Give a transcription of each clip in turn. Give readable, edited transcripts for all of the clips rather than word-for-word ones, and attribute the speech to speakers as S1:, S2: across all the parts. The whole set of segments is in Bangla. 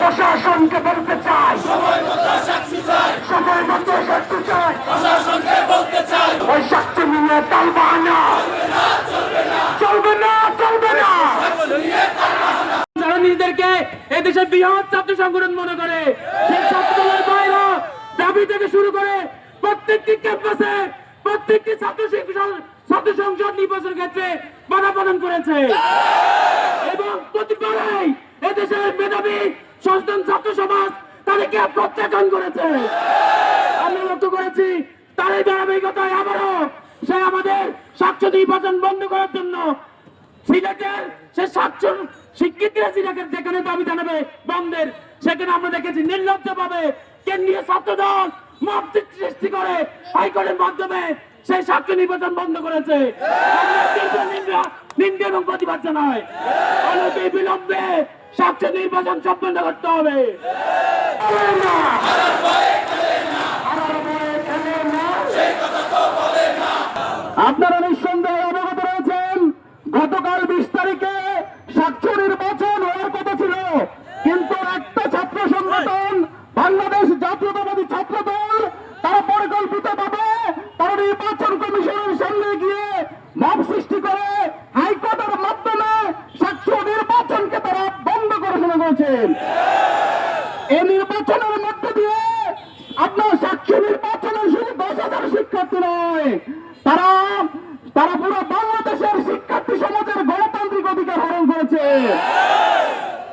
S1: প্রশাসনকে বলতে চাই, সময় মতো সাক্ষী চাই, প্রশাসনকে বলতে চাই, ওই সাক্ষী নিয়ে তালবাহানা চলবে না, চলবে না।
S2: যারা নিজেদেরকে এদেশের বৃহৎ ছাত্র সংগঠন মনে করে, সেই ছাত্রদলের বাইরে দাবি থেকে শুরু করে প্রত্যেকটি ক্যাম্পাসে প্রত্যেকটি ছাত্র সংসদ নির্বাচন ক্ষেত্রে বাধা প্রদান করেছে এবং প্রতিবারেই এদেশের মেধাবী সচেতন ছাত্র সমাজ তাদেরকে প্রত্যাখ্যান করেছে। আমরা লক্ষ্য করেছি তার এই ধারাবাহিকতায় আবারও সে আমাদের সাক্ষ্য নির্বাচন বন্ধ করার জন্য সিলেটের সে সাক্ষ্য শিক্ষিতরা যেখানে দাবি জানাবে বন্ধের, সেখানে আমরা দেখেছি নির্লজ্জ ভাবে কেন্দ্রীয় ছাত্র দল মব সৃষ্টি করে হাইকোর্টের মাধ্যমে সেই সাক্ষ্য নির্বাচন বন্ধ করেছে। নিন্দা এবং প্রতিবাদ জানায় অনতি বিলম্বে সাক্ষ্য নির্বাচন সম্পন্ন করতে হবে।
S1: আপনারা নিঃসন্দেহে অবগত রয়েছেন, গতকাল 20 তারিখে সাক্ষ্য নির্বাচন হওয়ার কথা ছিল, কিন্তু একটা ছাত্র সংগঠন বাংলাদেশ জাতীয়তাবাদী ছাত্র দল তারা পরিকল্পিতভাবে তারা নির্বাচন কমিশনের সামনে গিয়ে মব সৃষ্টি করে হাইকোর্টের মাধ্যমে সাক্ষ্য নির্বাচনকে তারা বন্ধ করে শুরু করেছেন। এই নির্বাচনের মধ্য দিয়ে আপনার সাক্ষ্য নির্বাচনের শুধু 10,000 শিক্ষার্থী নয়, তারা পুরো বাংলাদেশের শিক্ষার্থী সমাজের গণতান্ত্রিক অধিকার হরণ করেছে,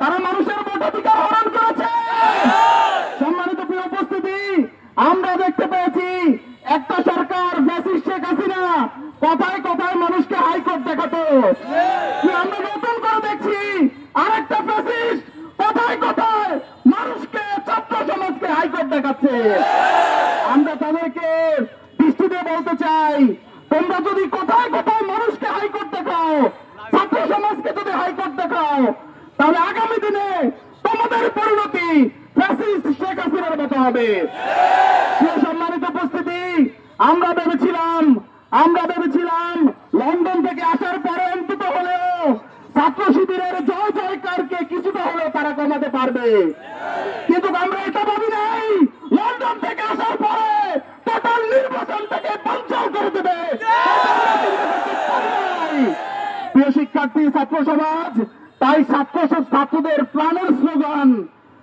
S1: তারা মানুষের ভোটাধিকার হরণ করেছে। সম্মানিত প্রিয় উপস্থিতি, আমরা দেখতে পেয়েছি একটা সরকার ফ্যাসিস্ট শেখ হাসিনা কথায় কথায় মানুষকে হাইকোর্ট দেখাতো, আমরা নতুন করে দেখছি আরেকটা ফ্যাসিস্ট কথায় কথায় মানুষকে ছাত্র সমাজকে হাইকোর্ট দেখাচ্ছে। আমরা তাদেরকে দৃষ্টিতে বলতে চাই, তোমরা যদি কোথায় কোথায় মানুষকে হাইকোর্ট দেখাও, ছাত্র সমাজকে যদি হাইকোর্ট দেখাও, তাহলে আগামী দিনে তোমাদের পরিণতি ফ্যাসিস্ট শেখ হাসিনার মতো হবে। সম্মানিত উপস্থিতি, আমরা ভেবেছিলাম লন্ডন থেকে আসার পরে অন্তত হলেও ছাত্র শিবিরের জয় জয়কারকে কিছুটা হলেও তারা কমাতে পারবে, কিন্তু আমরা এটা ভাবি নাই লন্ডন থেকে আসার পরে টোটাল নির্বাচন থেকে বানচাল করে দেবে। প্রিয় শিক্ষার্থী, ছাত্র সমাজ, তাই ছাত্রদের প্রাণের স্লোগান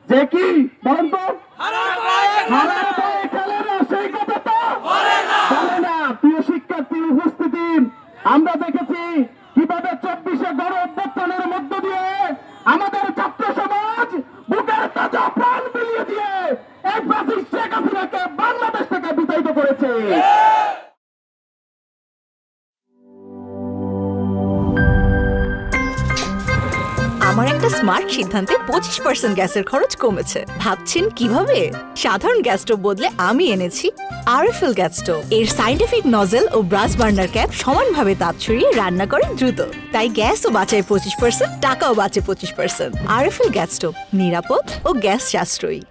S1: যে কি বলেন তো, হারার ভয়ে খেলে না, সেই কথা তো বলে না। প্রিয় শিক্ষার্থী উপস্থিতি, আমরা দেখেছি কিভাবে 24শে গণ অভ্যুত্থানের মধ্য দিয়ে আমাদের ছাত্র সমাজ বুকের তাজা প্রাণ বিলিয়ে দিয়ে এই ফ্যাসিস্ট শেখ হাসিনাকে বাংলাদেশ থেকে বিতাড়িত করেছে।
S3: আমার একটা স্মার্ট সিদ্ধান্তে 25% গ্যাসের খরচ কমেছে। ভাবছেন কিভাবে? সাধারণ গ্যাস স্টোভ বদলে আমি এনেছি আরএফএল গ্যাস স্টোভ। এর সাইন্টিফিক নজল ও ব্রাস বার্নার ক্যাপ সমানভাবে তাপ ছড়িয়ে রান্না করে দ্রুত, তাই গ্যাসও বাঁচায় 25%, টাকাও বাঁচে 25%। আরএফএল গ্যাস স্টোভ নিরাপদ ও গ্যাস সাশ্রয়ী।